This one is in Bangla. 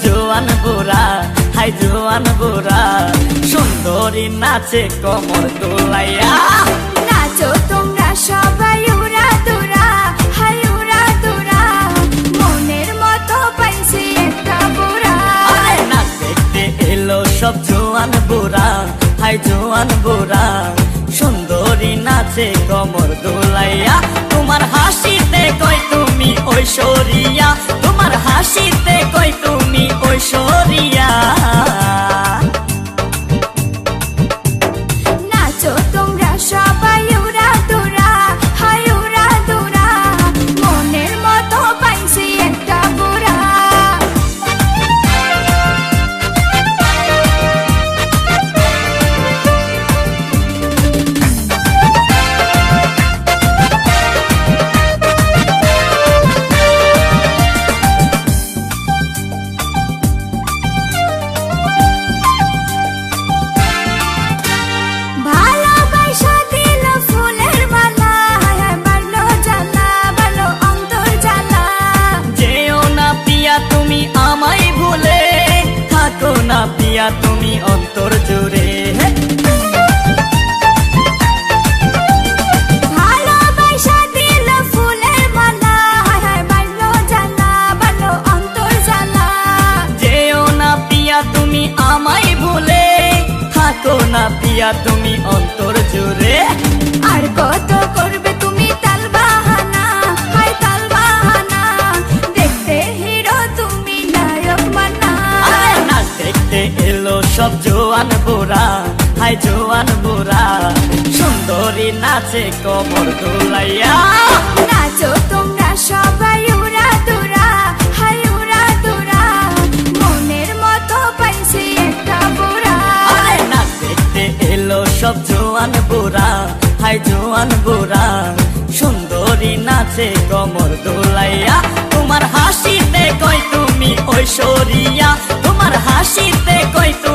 জোয়ান বুড়া, হাই জোয়ান বুড়া, সুন্দরী নাচে কোমর দোলাইয়া। নাচো তোমরা সবাই উড়া দুরা, হাই উড়া দুরা, মনের মতো পাইছি একটা বুড়া। আরে নাচ দেখতে এলো সব জোয়ান বুড়া, হাই জোয়ান বুড়া, সুন্দরী নাচে কোমর দোলাইয়া। তোমার হাসিতে কই তুমি ঐশ্বরিয়া, তোমার হাসিতে কই তুমি ঐশ্বরিয়া। নাচো তোমরা সবাই উড়া দুরা, হাই উড়া দুরা, মনের মতো পাইছি একটা বুড়া। ভালোবাসা দিল ফুলের মালা, বাড়লো জ্বালা, বাড়লো অন্তর জ্বালা। যেও না পিয়া তুমি আমায় ভুলে, থাকো না পিয়া তুমি অন্তর জুড়ে। ভালোবাসা দিল ফুলের মালা, বাড়লো জ্বালা, বাড়লো অন্তর জ্বালা। যেও না পিয়া তুমি আমায় ভুলে, থাকো না পিয়া তুমি অন্তর জুড়ে। আর কত করবে তুমি তাল বাহানা, হাই তাল বাহানা, দেখতে হিরো তুমি নায়ক বানা। আরে নাচ দেখতে এলো সব জোয়ান বুড়া, হাই জোয়ান বুড়া, সুন্দরী নাচে কোমর দোলাইয়া। নাচো তোমরা সবাই উড়া দুরা, হাই উড়া দুরা, মনের মতো পাইছি একটা বুড়া। আরে নাচ দেখতে এলো সব জোয়ান বুড়া, হাই জোয়ান বুড়া, সুন্দরী নাচে কোমর দোলাইয়া। তোমার হাসিতে কই তুমি ঐশ্বরিয়া, তোমার হাসিতে কই তুমি